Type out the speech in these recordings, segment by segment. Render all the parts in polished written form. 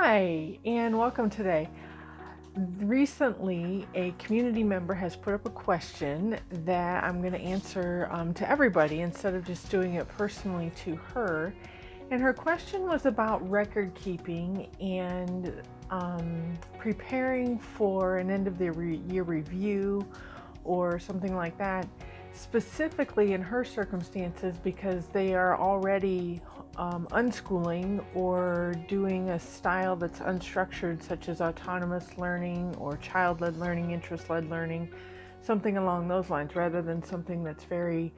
Hi, and welcome today. Recently, a community member has put up a question that I'm going to answer to everybody instead of just doing it personally to her. And her question was about record keeping and preparing for an end of the year review or something like that, specifically in her circumstances because they are already unschooling or doing a style that's unstructured, such as autonomous learning or child-led learning, interest-led learning, something along those lines, rather than something that's very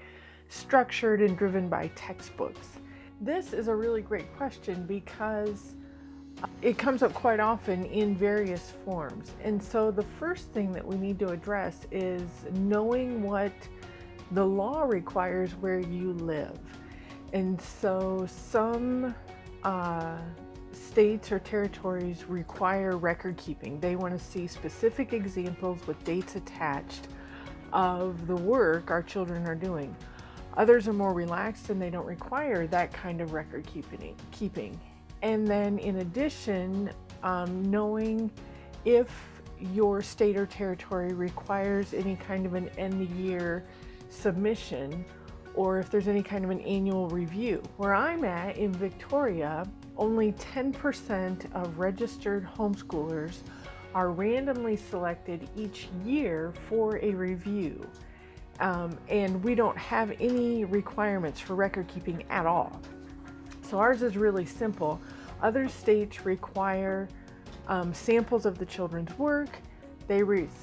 structured and driven by textbooks. This is a really great question because it comes up quite often in various forms. And so the first thing that we need to address is knowing what the law requires where you live. And so some states or territories require record keeping. They want to see specific examples with dates attached of the work our children are doing. Others are more relaxed and they don't require that kind of record keeping. And then in addition, knowing if your state or territory requires any kind of an end-of-year submission, or if there's any kind of an annual review. Where I'm at in Victoria, only 10% of registered homeschoolers are randomly selected each year for a review. And we don't have any requirements for record keeping at all. So ours is really simple. Other states require samples of the children's work.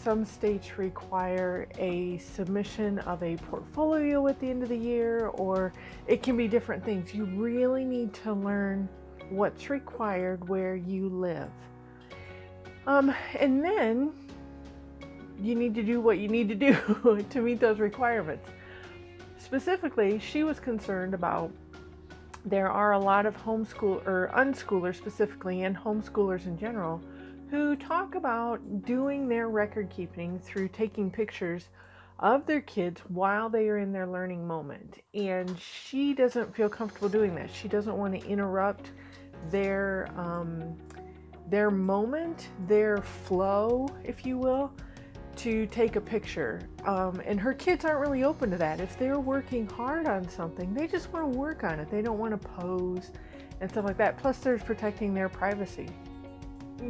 Some states require a submission of a portfolio at the end of the year, or it can be different things. You really need to learn what's required where you live. And then you need to do what you need to do to meet those requirements. Specifically, she was concerned about there are a lot of unschoolers specifically, and homeschoolers in general, who talk about doing their record keeping through taking pictures of their kids while they are in their learning moment. And she doesn't feel comfortable doing that. She doesn't want to interrupt their moment, their flow, if you will, to take a picture. And her kids aren't really open to that. If they're working hard on something, they just want to work on it. They don't want to pose and stuff like that. Plus, there's protecting their privacy.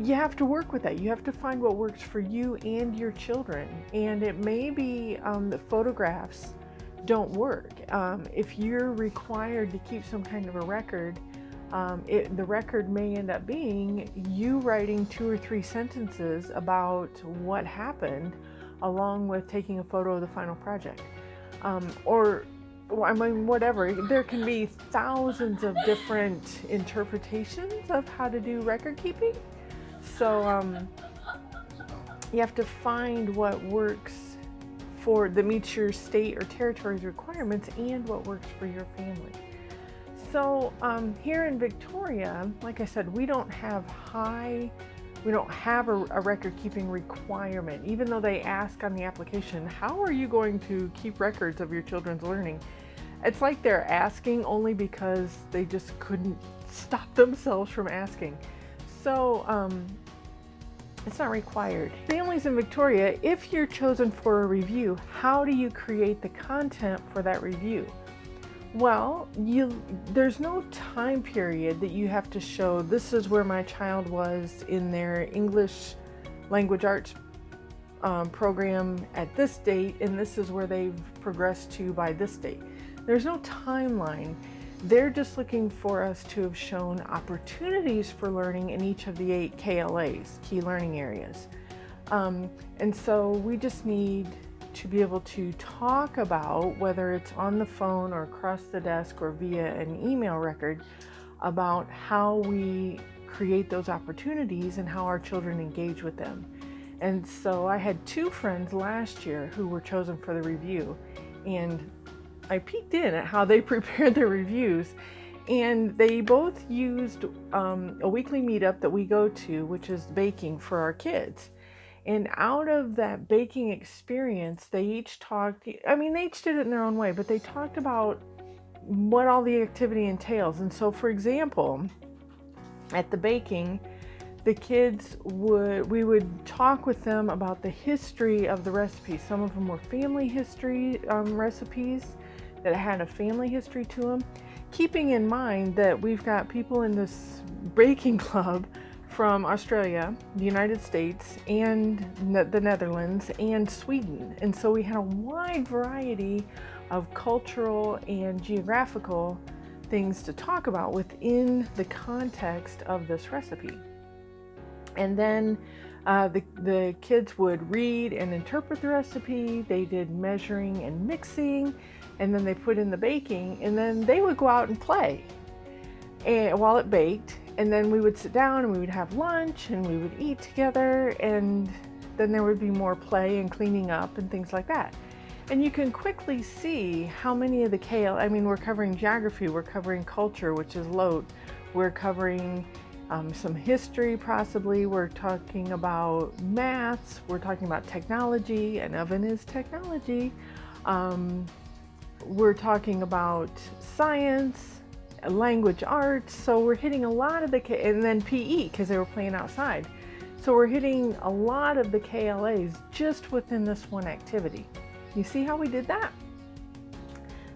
You have to work with that. You have to find what works for you and your children. And it may be the photographs don't work. If you're required to keep some kind of a record, the record may end up being you writing 2 or 3 sentences about what happened, along with taking a photo of the final project. Whatever. There can be thousands of different interpretations of how to do record keeping. So you have to find what works that meets your state or territory's requirements and what works for your family. So here in Victoria, like I said, we don't have a record keeping requirement, even though they ask on the application, how are you going to keep records of your children's learning? It's like they're asking only because they just couldn't stop themselves from asking. So it's not required. Families in Victoria, if you're chosen for a review, how do you create the content for that review? Well, there's no time period that you have to show, this is where my child was in their English language arts program at this date, and this is where they've progressed to by this date. There's no timeline. They're just looking for us to have shown opportunities for learning in each of the 8 KLAs, key learning areas. And so we just need to be able to talk about, whether it's on the phone or across the desk or via an email record, about how we create those opportunities and how our children engage with them. And so I had 2 friends last year who were chosen for the review, and I peeked in at how they prepared their reviews, and they both used a weekly meetup that we go to, which is baking for our kids. And out of that baking experience, they each talked, they each did it in their own way, but they talked about what all the activity entails. And so, for example, at the baking, the kids we would talk with them about the history of the recipes. Some of them were family history recipes that had a family history to them, keeping in mind that we've got people in this baking club from Australia, the United States, and the Netherlands, and Sweden. And so we had a wide variety of cultural and geographical things to talk about within the context of this recipe. And then the kids would read and interpret the recipe. They did measuring and mixing, and then they put in the baking, and then they would go out and play while it baked. And then we would sit down and we would have lunch and we would eat together, and then there would be more play and cleaning up and things like that. And you can quickly see how many of the I mean, we're covering geography, we're covering culture, which is LOT, we're covering some history possibly, we're talking about maths, we're talking about technology, an oven is technology, we're talking about science, language arts, so we're hitting a lot of the and then PE because they were playing outside. So we're hitting a lot of the KLAs just within this one activity. You see how we did that?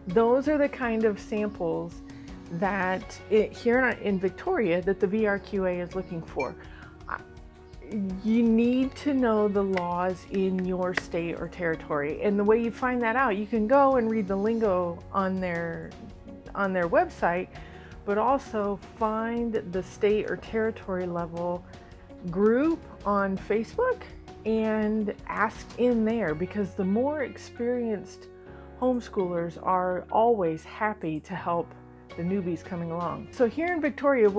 Those are the kind of samples that here in Victoria that the VRQA is looking for. You need to know the laws in your state or territory, and the way you find that out, you can go and read the lingo on their website, but also find the state or territory level group on Facebook and ask in there, because the more experienced homeschoolers are always happy to help the newbies coming along. So here in Victoria,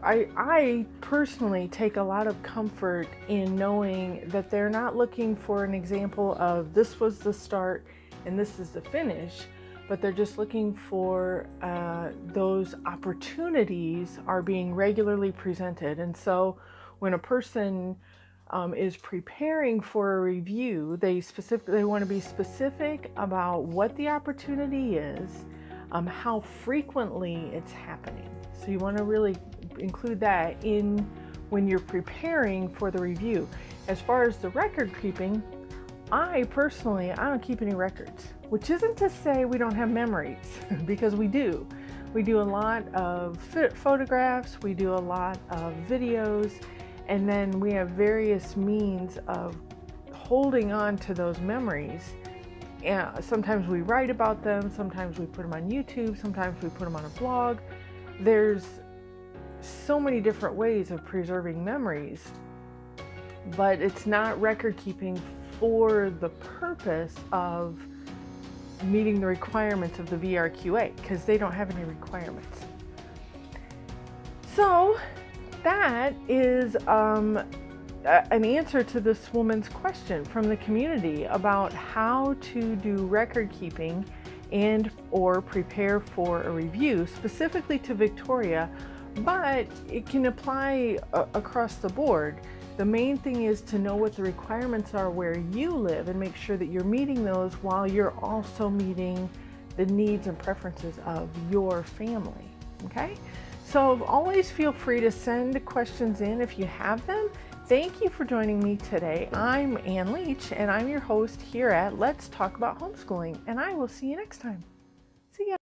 I personally take a lot of comfort in knowing that they're not looking for an example of this was the start and this is the finish, but they're just looking for those opportunities are being regularly presented. And so when a person is preparing for a review, they want to be specific about what the opportunity is, how frequently it's happening. So you want to really include that in when you're preparing for the review. As far as the record keeping, I don't keep any records, which isn't to say we don't have memories, because we do. We do a lot of photographs, we do a lot of videos, and then we have various means of holding on to those memories. And sometimes we write about them, sometimes we put them on YouTube, sometimes we put them on a blog. There's so many different ways of preserving memories, but it's not record keeping for the purpose of meeting the requirements of the VRQA, because they don't have any requirements. So that is an answer to this woman's question from the community about how to do record keeping and or prepare for a review, specifically to Victoria, but it can apply across the board. The main thing is to know what the requirements are where you live and make sure that you're meeting those while you're also meeting the needs and preferences of your family, okay? So always feel free to send questions in if you have them. Thank you for joining me today. I'm Ann Leach, and I'm your host here at Let's Talk About Homeschooling, and I will see you next time. See ya.